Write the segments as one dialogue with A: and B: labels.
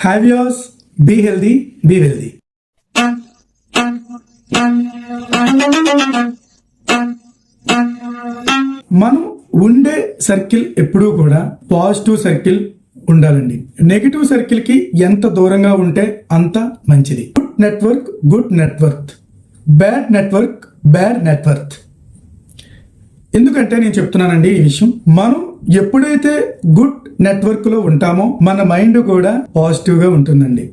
A: Have yours, be healthy, be wealthy. మనం ఉండే circle ఎప్పుడూ కూడా పాజిటివ్ సర్కిల్ ఉండాలండి. నెగిటివ్ సర్కిల్ కి ఎంత దూరంగా ఉంటే అంత మంచిది. Good network good network, bad network bad network. ఎందుకంటే నేను చెప్తున్నానండి ఈ విషయం, మనం ఎప్పుడైతే గుడ్ నెట్వర్క్ లో ఉంటామో మన మైండ్ కూడా పాజిటివ్ గా ఉంటుందండి.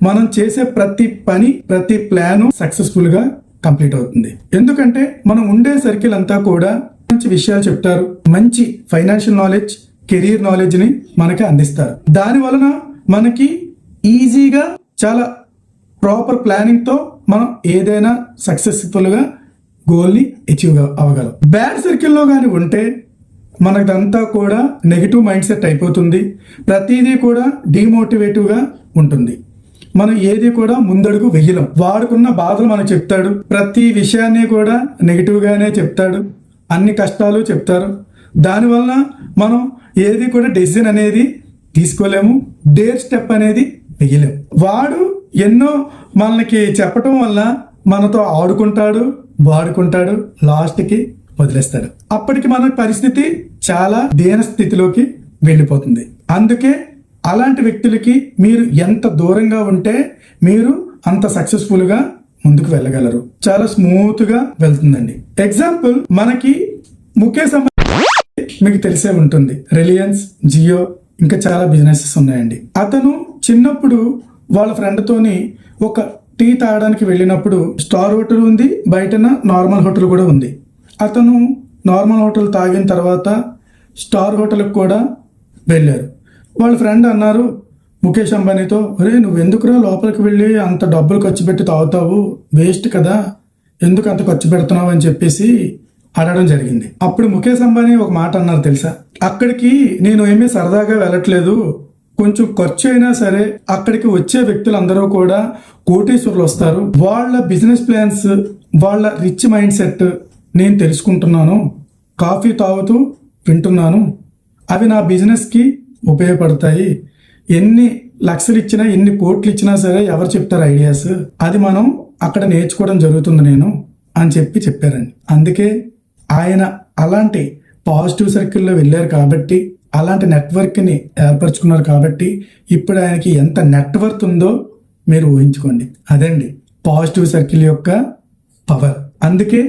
A: మనం చేసే ప్రతి పని, ప్రతి ప్లాన్ సక్సెస్ఫుల్ గా కంప్లీట్ అవుతుంది. ఎందుకంటే మనం ఉండే సర్కిల్ అంతా కూడా మంచి విషయాలు చెప్తారు, మంచి ఫైనాన్షియల్ నాలెడ్జ్, కెరీర్ నాలెడ్జ్ ని మనకి అందిస్తారు. దాని వలన మనకి ఈజీగా చాలా ప్రాపర్ ప్లానింగ్ తో మనం ఏదైనా సక్సెస్ఫుల్ గా గోల్ ని అచీవ్ అవ్వగలం. బ్యాడ్ సర్కిల్లో కానీ ఉంటే మనదంతా కూడా నెగిటివ్ మైండ్ సెట్ అయిపోతుంది. ప్రతిదీ కూడా డిమోటివేటివ్ గా ఉంటుంది. మనం ఏది కూడా ముందడుగు వెయ్యలం. వాడుకున్న బాధలు మనకు చెప్తాడు, ప్రతి విషయాన్ని కూడా నెగిటివ్ గానే చెప్తాడు, అన్ని కష్టాలు చెప్తారు. దానివల్ల మనం ఏది కూడా డెసిజన్ అనేది తీసుకోలేము, డేర్ స్టెప్ అనేది వెయ్యలేము. వాడు ఎన్నో మనకి చెప్పటం వల్ల మనతో ఆడుకుంటాడు, వాడుకుంటాడు, లాస్ట్కి వదిలేస్తాడు. అప్పటికి మన పరిస్థితి చాలా దీన స్థితిలోకి వెళ్ళిపోతుంది. అందుకే అలాంటి వ్యక్తులకి మీరు ఎంత దూరంగా ఉంటే మీరు అంత సక్సెస్ఫుల్ గా ముందుకు వెళ్ళగలరు. చాలా స్మూత్ గా వెళ్తుందండి. ఎగ్జాంపుల్, మనకి ముఖేష్ అంబానీ మీకు తెలిసే ఉంటుంది. రిలయన్స్, జియో, ఇంకా చాలా బిజినెసెస్ ఉన్నాయండి. అతను చిన్నప్పుడు వాళ్ళ ఫ్రెండ్ తోని ఒక టీ తాగడానికి వెళ్ళినప్పుడు స్టార్ హోటల్ ఉంది, బయటన నార్మల్ హోటల్ కూడా ఉంది. అతను నార్మల్ హోటల్ తాగిన తర్వాత స్టార్ హోటల్కి కూడా వెళ్ళారు. వాళ్ళ ఫ్రెండ్ అన్నారు ముఖేష్ అంబానీతో, అరే నువ్వెందుకురా లోపలికి వెళ్ళి అంత డబ్బులు ఖర్చు పెట్టి తాగుతావు, వేస్ట్ కదా, ఎందుకు అంత ఖర్చు పెడుతున్నావు అని చెప్పేసి అడగడం జరిగింది. అప్పుడు ముఖేష్ అంబానీ ఒక మాట అన్నారు తెలుసా, అక్కడికి నేను ఏమీ సరదాగా వెళ్ళట్లేదు, కొంచెం ఖర్చు అయినా సరే అక్కడికి వచ్చే వ్యక్తులందరూ కూడా కోటీశ్వరులు వస్తారు, వాళ్ళ బిజినెస్ ప్లాన్స్, వాళ్ళ రిచ్ మైండ్ సెట్ నేను తెలుసుకుంటున్నాను, కాఫీ తాగుతూ వింటున్నాను, అవి నా బిజినెస్కి ఉపయోగపడతాయి. ఎన్ని లక్షలు ఇచ్చినా, ఎన్ని కోట్లు ఇచ్చినా సరే ఎవరు చెప్తారు ఐడియాస్, అది మనం అక్కడ నేర్చుకోవడం జరుగుతుంది నేను అని చెప్పారండి. అందుకే ఆయన అలాంటి పాజిటివ్ సర్కిల్లో వెళ్ళారు కాబట్టి, అలాంటి నెట్వర్క్ని ఏర్పరచుకున్నారు కాబట్టి ఇప్పుడు ఆయనకి ఎంత నెట్వర్క్ ఉందో మీరు ఊహించుకోండి. అదండి పాజిటివ్ సర్కిల్ యొక్క పవర్. అందుకే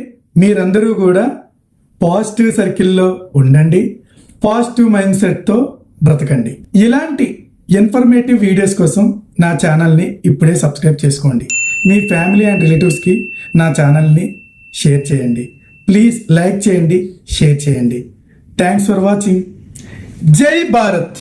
A: మీరందరూ కూడా పాజిటివ్ సర్కిల్లో ఉండండి, పాజిటివ్ మైండ్ సెట్తో బ్రతకండి. ఇలాంటి ఇన్ఫర్మేటివ్ వీడియోస్ కోసం నా ఛానల్ని ఇప్పుడే సబ్స్క్రైబ్ చేసుకోండి. మీ ఫ్యామిలీ అండ్ రిలేటివ్స్కి నా ఛానల్ని షేర్ చేయండి. ప్లీజ్ లైక్ చేయండి, షేర్ చేయండి. Thanks for watching. జై భారత్.